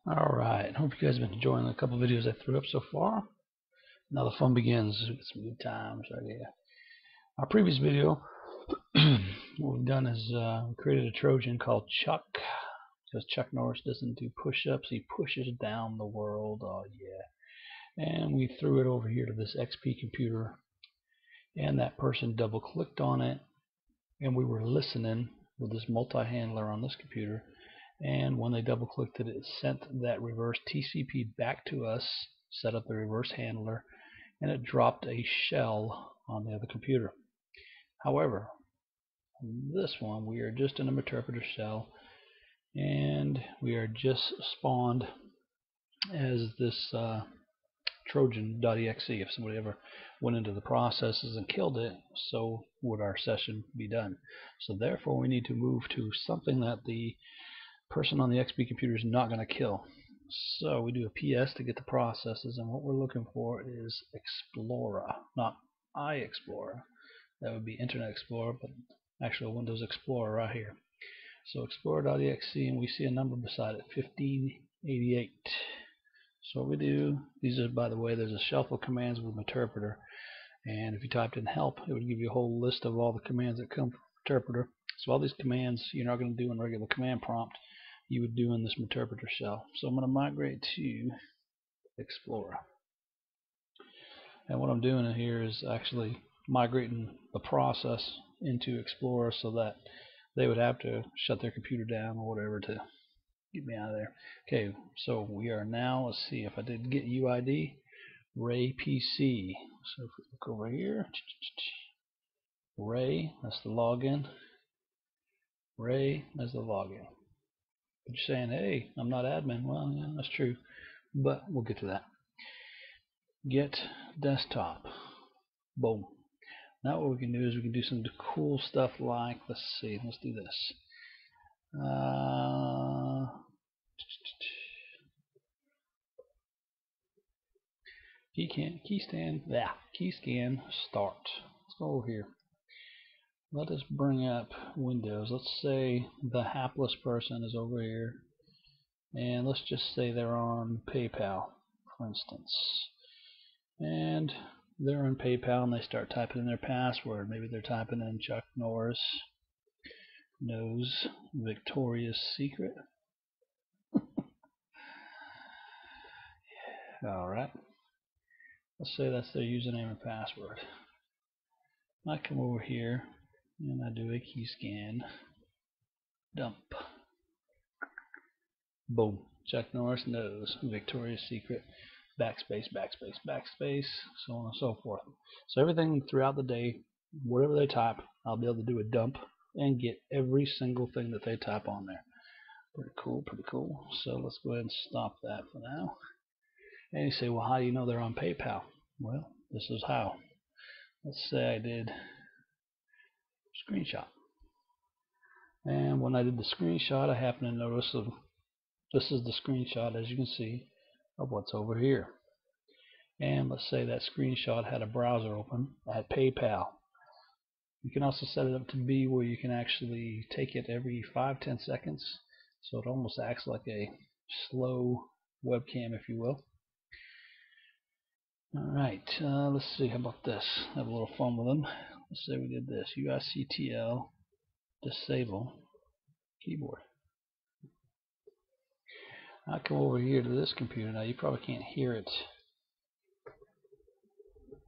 Alright, hope you guys have been enjoying the couple videos I threw up so far. Now the fun begins. We've got some good times right here. Our previous video, what we've done is we created a Trojan called Chuck. Because Chuck Norris doesn't do push-ups, he pushes down the world. Oh yeah. And we threw it over here to this XP computer, and that person double-clicked on it, and we were listening with this multi-handler on this computer. And when they double clicked it, it sent that reverse TCP back to us, set up the reverse handler, and it dropped a shell on the other computer. However, this one we are just in a meterpreter shell, and we are just spawned as this Trojan.exe. If somebody ever went into the processes and killed it, so would our session be done. So therefore we need to move to something that the person on the XP computer is not going to kill. So we do a PS to get the processes, and what we're looking for is Explorer, not iExplorer. That would be Internet Explorer, but actually Windows Explorer right here. So Explorer.exe, and we see a number beside it, 1588. So what we do, these are, by the way, there's a shelf of commands with Meterpreter, and if you typed in help, it would give you a whole list of all the commands that come from Meterpreter. So all these commands you're not going to do in regular command prompt, you would do in this meterpreter shell. So I'm going to migrate to Explorer. And what I'm doing in here is actually migrating the process into Explorer so that they would have to shut their computer down or whatever to get me out of there. Okay, so we are now, let's see if I did get UID, Ray PC. So if we look over here, Ray, that's the login. Ray, that's the login. But you're saying, hey, I'm not admin. Well, yeah, that's true, but we'll get to that. Get desktop. Boom. Now what we can do is we can do some cool stuff like, let's see, let's do this. Key scan start. Let's go over here. Let us bring up Windows. Let's say the hapless person is over here, and let's just say they're on PayPal, for instance. And they're in PayPal and they start typing in their password. Maybe they're typing in Chuck Norris knows Victoria's Secret. Alright. Let's say that's their username and password. I come over here and I do a key scan. Dump. Boom. Chuck Norris knows Victoria's Secret. Backspace, backspace, backspace, so on and so forth. So everything throughout the day, whatever they type, I'll be able to do a dump and get every single thing that they type on there. Pretty cool, pretty cool. So let's go ahead and stop that for now. And you say, well, how do you know they're on PayPal? Well, this is how. Let's say I did screenshot. And when I did the screenshot, I happened to notice this is the screenshot, as you can see, of what's over here. And let's say that screenshot had a browser open at PayPal. You can also set it up to be where you can actually take it every 5-10 seconds, so it almost acts like a slow webcam, if you will. Alright, let's see, how about this? Have a little fun with them. Let's say we did this, UICTL disable keyboard. I come over here to this computer. Now you probably can't hear it.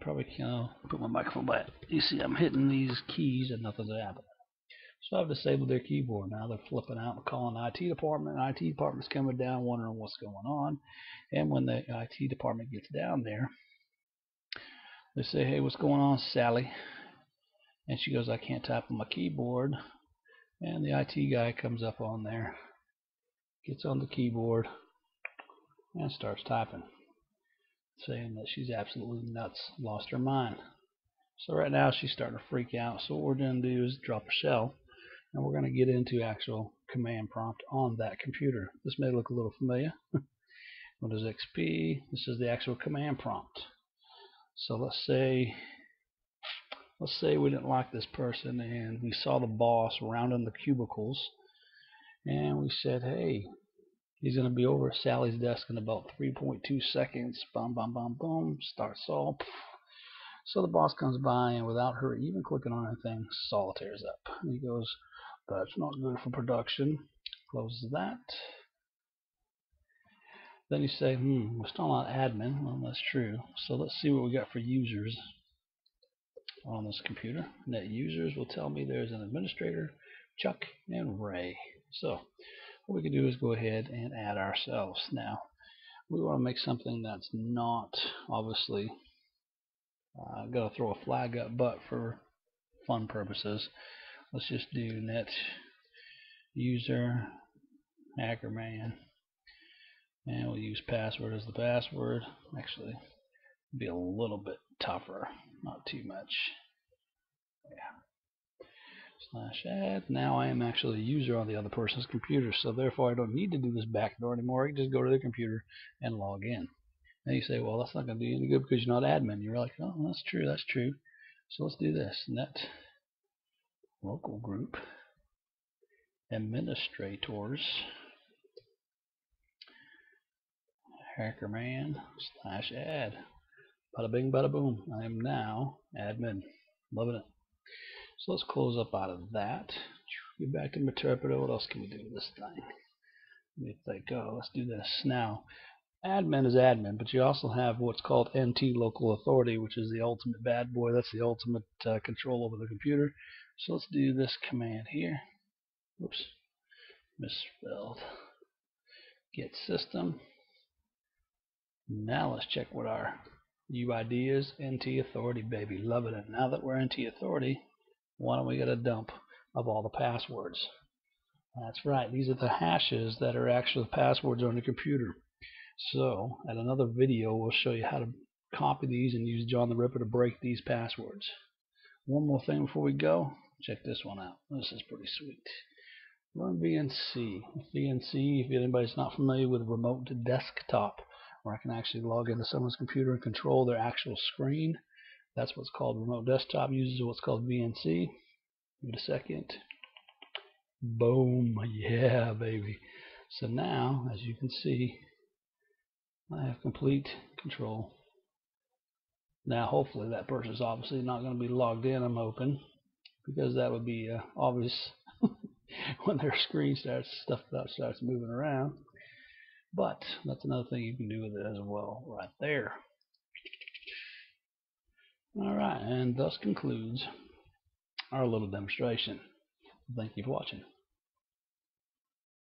Probably can't put my microphone back. You see I'm hitting these keys and nothing's happening. So I've disabled their keyboard. Now they're flipping out and calling the IT department. The IT department's coming down wondering what's going on. And when the IT department gets down there, they say, hey, what's going on, Sally? And she goes, I can't type on my keyboard. And the IT guy comes up on there, gets on the keyboard, and starts typing, saying that she's absolutely nuts, lost her mind. So right now she's starting to freak out. So what we're going to do is drop a shell, and we're going to get into actual command prompt on that computer. This may look a little familiar. Windows XP, this is the actual command prompt. So let's say we didn't like this person and we saw the boss rounding the cubicles, and we said, hey, He's going to be over at Sally's desk in about 3.2 seconds. Boom, boom, boom, boom. Starts all. So the boss comes by, and without her even clicking on anything, solitaires up. And he goes, "That's not good for production." Closes that. Then you say, we're still not admin. Well, that's true. So let's see what we got for users on this computer. Net users will tell me there's an administrator, Chuck, and Ray. So what we can do is go ahead and add ourselves. Now, we want to make something that's not obviously going to throw a flag up, but for fun purposes, let's just do net user hackerman, and we'll use password as the password. Actually, be a little bit tougher, not too much. Yeah. /add. Now I am actually a user on the other person's computer, so therefore I don't need to do this backdoor anymore. I can just go to the computer and log in. And you say, well, that's not going to do any good because you're not admin. You're like, oh, that's true, that's true. So let's do this. Net local group administrators hackerman /add. Bada bing, bada boom. I am now admin. Loving it. So let's close up out of that. Get back to meterpreter. What else can we do with this thing? Let me think. Oh, let's do this. Now, admin is admin, but you also have what's called NT local authority, which is the ultimate bad boy. That's the ultimate control over the computer. So let's do this command here. Oops, misspelled. Get system. Now let's check what our UID is. NT authority, baby. Love it. And now that we're NT authority, why don't we get a dump of all the passwords? That's right. These are the hashes that are actually passwords on the computer. So at another video, we'll show you how to copy these and use John the Ripper to break these passwords. One more thing before we go. Check this one out. This is pretty sweet. Run VNC. VNC, if anybody's not familiar with remote desktop, where I can actually log into someone's computer and control their actual screen. That's what's called remote desktop. Uses what's called VNC. Give it a second. Boom. Yeah, baby. So now, as you can see, I have complete control. Now, hopefully that person's obviously not going to be logged in, I'm hoping, because that would be obvious when their screen starts moving around. But that's another thing you can do with it as well right there. Alright, and thus concludes our little demonstration. Thank you for watching.